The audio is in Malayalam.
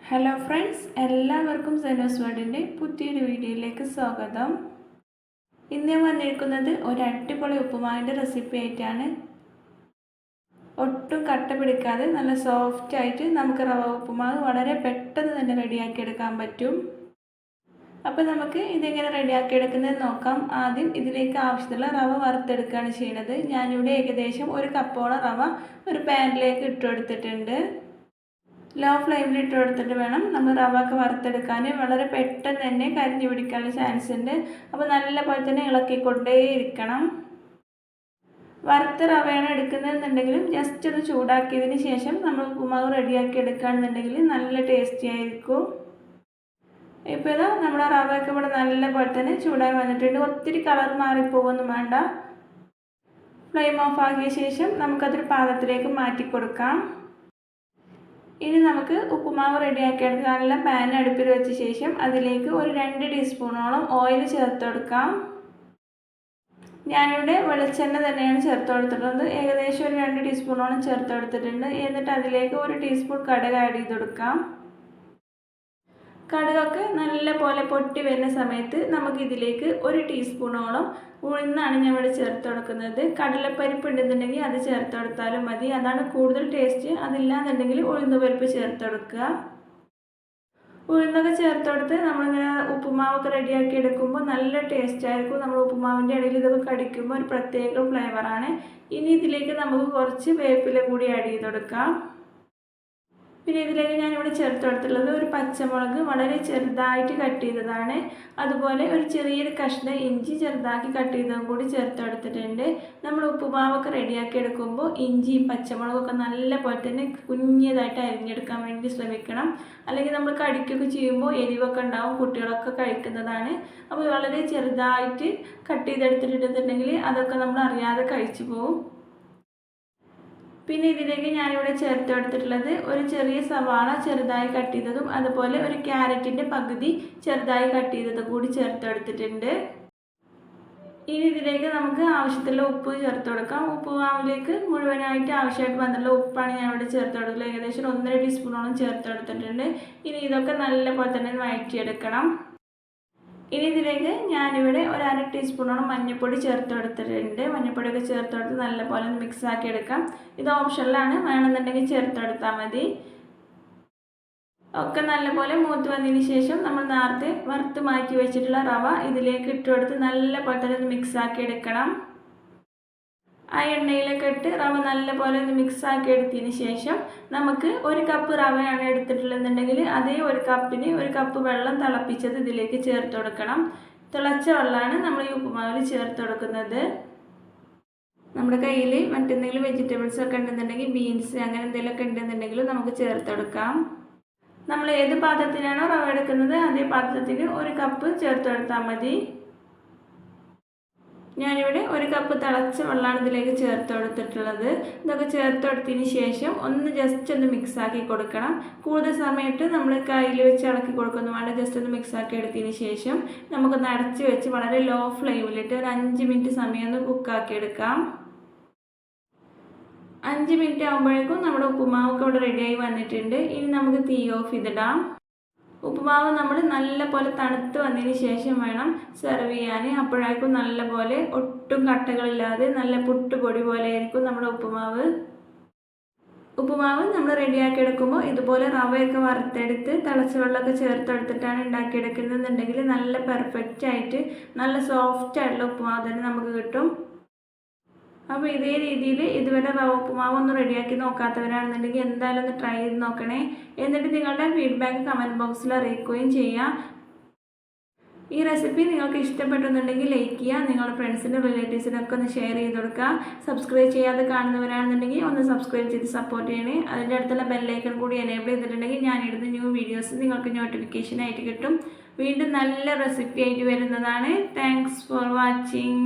ഹലോ ഫ്രണ്ട്സ്, എല്ലാവർക്കും സെനോസ് വേർഡിൻ്റെ പുതിയൊരു വീഡിയോയിലേക്ക് സ്വാഗതം. ഇന്ന് ഞാൻ വന്നിരിക്കുന്നത് ഒരു അടിപൊളി ഉപ്പുമാവിൻ്റെ റെസിപ്പി ആയിട്ടാണ്. ഒട്ടും കട്ട പിടിക്കാതെ നല്ല സോഫ്റ്റ് ആയിട്ട് നമുക്ക് റവ ഉപ്പുമാവ് വളരെ പെട്ടെന്ന് തന്നെ റെഡിയാക്കി എടുക്കാൻ പറ്റും. അപ്പോൾ നമുക്ക് ഇതെങ്ങനെ റെഡിയാക്കി എടുക്കുന്നത് നോക്കാം. ആദ്യം ഇതിലേക്ക് ആവശ്യമുള്ള റവ വറുത്തെടുക്കുകയാണ് ചെയ്യുന്നത്. ഞാനിവിടെ ഏകദേശം ഒരു കപ്പോളം റവ ഒരു പാനിലേക്ക് ഇട്ടെടുത്തിട്ടുണ്ട്. ലോ ഫ്ലെയിമിൽ ഇട്ട് കൊടുത്തിട്ട് വേണം നമ്മൾ റവ ഒക്കെ വറുത്തെടുക്കാൻ. വളരെ പെട്ടെന്ന് തന്നെ കരിഞ്ഞു പിടിക്കാനുള്ള ചാൻസ് ഉണ്ട്. അപ്പോൾ നല്ല പോലെ തന്നെ ഇളക്കിക്കൊണ്ടേയിരിക്കണം. വറുത്ത റവയാണ് എടുക്കുന്നതെന്നുണ്ടെങ്കിലും ജസ്റ്റ് ഒന്ന് ചൂടാക്കിയതിന് ശേഷം നമ്മൾ ഉപ്പുമാവ് റെഡിയാക്കി എടുക്കുകയാണെന്നുണ്ടെങ്കിൽ നല്ല ടേസ്റ്റി ആയിരിക്കും. ഇപ്പോൾ ഇതാ നമ്മുടെ റവയൊക്കെ ഇവിടെ നല്ല പോലെ തന്നെ ചൂടായി വന്നിട്ടുണ്ട്. ഒത്തിരി കളർ മാറിപ്പോകൊന്നും വേണ്ട. ഫ്ലെയിം ഓഫ് ആക്കിയ ശേഷം നമുക്കതൊരു പാത്രത്തിലേക്ക് മാറ്റി കൊടുക്കാം. ഇനി നമുക്ക് ഉപ്പുമാവ് റെഡിയാക്കി എടുക്കാനുള്ള പാൻ അടുപ്പിൽ വെച്ച ശേഷം അതിലേക്ക് ഒരു 2 ടീസ്പൂണോളം ഓയിൽ ചേർത്ത് കൊടുക്കാം. ഞാനിവിടെ വെളിച്ചെണ്ണ തന്നെയാണ് ചേർത്ത് കൊടുത്തിട്ടുള്ളത്. ഏകദേശം ഒരു 2 ടീസ്പൂണോളം ചേർത്ത് കൊടുത്തിട്ടുണ്ട്. എന്നിട്ട് അതിലേക്ക് 1 ടീസ്പൂൺ കടുക് ആഡ് ചെയ്ത് കൊടുക്കാം. കടുകൊക്കെ നല്ല പോലെ പൊട്ടി വരുന്ന സമയത്ത് നമുക്കിതിലേക്ക് 1 ടീസ്പൂണോളം ഉഴുന്നാണ് ഞാൻ ഇവിടെ ചേർത്ത് കൊടുക്കുന്നത്. കടലപ്പരിപ്പ് ഉണ്ടെന്നുണ്ടെങ്കിൽ അത് ചേർത്ത് കൊടുത്താലും മതി, അതാണ് കൂടുതൽ ടേസ്റ്റ്. അതില്ലാന്നുണ്ടെങ്കിൽ ഉഴുന്ന് പരിപ്പ് ചേർത്ത് കൊടുക്കുക. ഉഴുന്നൊക്കെ ചേർത്ത് കൊടുത്ത് നമ്മളിങ്ങനെ ഉപ്പുമാവൊക്കെ റെഡിയാക്കി എടുക്കുമ്പോൾ നല്ല ടേസ്റ്റ് ആയിരിക്കും. നമ്മൾ ഉപ്പുമാവിൻ്റെ ഇടയിൽ ഇതൊക്കെ കടിക്കുമ്പോൾ ഒരു പ്രത്യേക ഫ്ലേവറാണ്. ഇനി ഇതിലേക്ക് നമുക്ക് കുറച്ച് വേപ്പില കൂടി ആഡ് ചെയ്ത് കൊടുക്കാം. പിന്നെ ഇതിലേക്ക് ഞാനിവിടെ ചേർത്ത് കൊടുത്തിട്ടുള്ളത് ഒരു പച്ചമുളക് വളരെ ചെറുതായിട്ട് കട്ട് ചെയ്തതാണ്. അതുപോലെ ഒരു ചെറിയൊരു കഷ്ണം ഇഞ്ചി ചെറുതാക്കി കട്ട് ചെയ്തതും കൂടി ചേർത്ത് കൊടുത്തിട്ടുണ്ട്. നമ്മൾ ഉപ്പുമാവൊക്കെ റെഡിയാക്കി എടുക്കുമ്പോൾ ഇഞ്ചി പച്ചമുളകൊക്കെ നല്ല പോലെ തന്നെ കുഞ്ഞതായിട്ട് അരിഞ്ഞെടുക്കാൻ വേണ്ടി ശ്രമിക്കണം. അല്ലെങ്കിൽ നമ്മൾ കടിക്കൊക്കെ ചെയ്യുമ്പോൾ എരിവൊക്കെ ഉണ്ടാവും, കുട്ടികളൊക്കെ കഴിക്കുന്നതാണ്. അപ്പോൾ വളരെ ചെറുതായിട്ട് കട്ട് ചെയ്തെടുത്തിട്ടുണ്ടെന്നുണ്ടെങ്കിൽ അതൊക്കെ നമ്മൾ അറിയാതെ കഴിച്ചു പോകും. പിന്നെ ഇതിലേക്ക് ഞാനിവിടെ ചേർത്ത് കൊടുത്തിട്ടുള്ളത് ഒരു ചെറിയ സവാള ചെറുതായി കട്ട് ചെയ്തതും അതുപോലെ ഒരു ക്യാരറ്റിൻ്റെ പകുതി ചെറുതായി കട്ട് ചെയ്തതും കൂടി ചേർത്ത് കൊടുത്തിട്ടുണ്ട്. ഇനി ഇതിലേക്ക് നമുക്ക് ആവശ്യത്തിലുള്ള ഉപ്പ് ചേർത്ത് കൊടുക്കാം. ഉപ്പുമാവിലേക്ക് മുഴുവനായിട്ട് ആവശ്യമായിട്ട് വന്നിട്ടുള്ള ഉപ്പാണ് ഞാൻ ഇവിടെ ചേർത്ത് കൊടുത്തിട്ടുള്ളത്. ഏകദേശം 1.5 ടീസ്പൂണോളം ചേർത്ത് കൊടുത്തിട്ടുണ്ട്. ഇനി ഇതൊക്കെ നല്ല പോലെ തന്നെ വഴറ്റിയെടുക്കണം. ഇനി ഇതിലേക്ക് ഞാനിവിടെ ഒരു 1/2 ടീസ്പൂണോളം മഞ്ഞൾപ്പൊടി ചേർത്ത് കൊടുത്തിട്ടുണ്ട്. മഞ്ഞൾപ്പൊടിയൊക്കെ ചേർത്ത് കൊടുത്ത് നല്ലപോലെ മിക്സ് ആക്കി എടുക്കാം. ഇത് ഓപ്ഷനിലാണ്, വേണമെന്നുണ്ടെങ്കിൽ ചേർത്ത് കൊടുത്താൽ മതി. ഒക്കെ നല്ലപോലെ മൂത്ത് വന്നതിന് ശേഷം നമ്മൾ നേരത്തെ വറുത്ത് മാറ്റി വെച്ചിട്ടുള്ള റവ ഇതിലേക്ക് ഇട്ട് കൊടുത്ത് നല്ലപോലെ തന്നെ മിക്സ് ആക്കി എടുക്കണം. ആ എണ്ണയിലൊക്കെ ഇട്ട് റവ നല്ലപോലെ ഒന്ന് മിക്സ് ആക്കി എടുത്തതിന് ശേഷം നമുക്ക് 1 കപ്പ് റവയാണ് എടുത്തിട്ടുള്ളതെന്നുണ്ടെങ്കിൽ അതേ 1 കപ്പിന് 1 കപ്പ് വെള്ളം തിളപ്പിച്ചത് ഇതിലേക്ക് ചേർത്ത് കൊടുക്കണം. തിളച്ച വെള്ളമാണ് നമ്മൾ ഈ ഉപ്പുമാവിൽ ചേർത്ത് കൊടുക്കുന്നത്. നമ്മുടെ കയ്യിൽ മറ്റെന്തെങ്കിലും വെജിറ്റബിൾസ് ഒക്കെ ഉണ്ടെന്നുണ്ടെങ്കിൽ ബീൻസ് അങ്ങനെ എന്തെങ്കിലുമൊക്കെ ഉണ്ടെന്നുണ്ടെങ്കിൽ നമുക്ക് ചേർത്ത് കൊടുക്കാം. നമ്മൾ ഏത് പാത്രത്തിലാണോ റവ എടുക്കുന്നത് അതേ പാത്രത്തിന് 1 കപ്പ് ചേർത്ത് കൊടുത്താൽ മതി. ഞാനിവിടെ 1 കപ്പ് തിളച്ച വെള്ളമാണ് ഇതിലേക്ക് ചേർത്ത് കൊടുത്തിട്ടുള്ളത്. ഇതൊക്കെ ചേർത്ത് കൊടുത്തതിന് ശേഷം ജസ്റ്റ് ഒന്ന് മിക്സ് ആക്കി കൊടുക്കണം. കൂടുതൽ സമയത്ത് നമ്മൾ കയ്യിൽ വെച്ച് ഇളക്കി കൊടുക്കുന്നു വേണ്ട. ജസ്റ്റ് ഒന്ന് മിക്സ് ആക്കി എടുത്തതിന് ശേഷം നമുക്കൊന്ന് അടച്ച് വെച്ച് വളരെ ലോ ഫ്ലെയിമിലിട്ട് ഒരു 5 മിനിറ്റ് സമയം ഒന്ന് കുക്കാക്കി എടുക്കാം. 5 മിനിറ്റ് ആകുമ്പോഴേക്കും നമ്മുടെ ഉപ്പുമാവൊക്കെ ഇവിടെ റെഡിയായി വന്നിട്ടുണ്ട്. ഇനി നമുക്ക് തീ ഓഫ് ചെയ്തിടാം. ഉപ്പുമാവ് നമ്മൾ നല്ല പോലെ തണുത്ത് വന്നതിന് ശേഷം വേണം സെർവ് ചെയ്യാൻ. അപ്പോഴേക്കും നല്ല പോലെ ഒട്ടും കട്ടകളില്ലാതെ നല്ല പുട്ടുപൊടി പോലെ ആയിരിക്കും നമ്മുടെ ഉപ്പുമാവ്. നമ്മൾ റെഡിയാക്കി എടുക്കുമ്പോൾ ഇതുപോലെ റവയൊക്കെ വറുത്തെടുത്ത് തിളച്ച വെള്ളമൊക്കെ ചേർത്തെടുത്തിട്ടാണ് ഉണ്ടാക്കിയെടുക്കുന്നതെന്നുണ്ടെങ്കിൽ നല്ല പെർഫെക്റ്റ് ആയിട്ട് നല്ല സോഫ്റ്റ് ആയിട്ടുള്ള ഉപ്പുമാവ് തന്നെ നമുക്ക് കിട്ടും. അപ്പോൾ ഇതേ രീതിയിൽ ഇതുവരെ റവ ഉപ്പുമാവ് ഒന്ന് റെഡിയാക്കി നോക്കാത്തവരാണെന്നുണ്ടെങ്കിൽ എന്തായാലും ഒന്ന് ട്രൈ ചെയ്ത് നോക്കണേ. എന്നിട്ട് നിങ്ങളുടെ ഫീഡ്ബാക്ക് കമൻറ്റ് ബോക്സിൽ അറിയിക്കുകയും ചെയ്യുക. ഈ റെസിപ്പി നിങ്ങൾക്ക് ഇഷ്ടപ്പെട്ടെന്നുണ്ടെങ്കിൽ ലൈക്ക് ചെയ്യുക. നിങ്ങളുടെ ഫ്രണ്ട്സിനും റിലേറ്റീവ്സിനൊക്കെ ഒന്ന് ഷെയർ ചെയ്ത് കൊടുക്കുക. സബ്സ്ക്രൈബ് ചെയ്യാതെ കാണുന്നവരാണെന്നുണ്ടെങ്കിൽ ഒന്ന് സബ്സ്ക്രൈബ് ചെയ്ത് സപ്പോർട്ട് ചെയ്യണേ. അതിൻ്റെ അടുത്തുള്ള ബെല്ലൈക്കൺ കൂടി എനേബിൾ ചെയ്തിട്ടുണ്ടെങ്കിൽ ഞാനിടുന്ന ന്യൂ വീഡിയോസ് നിങ്ങൾക്ക് നോട്ടിഫിക്കേഷൻ ആയിട്ട് കിട്ടും. വീണ്ടും നല്ല റെസിപ്പി ആയിട്ട് വരുന്നതാണ്. Thanks for watching.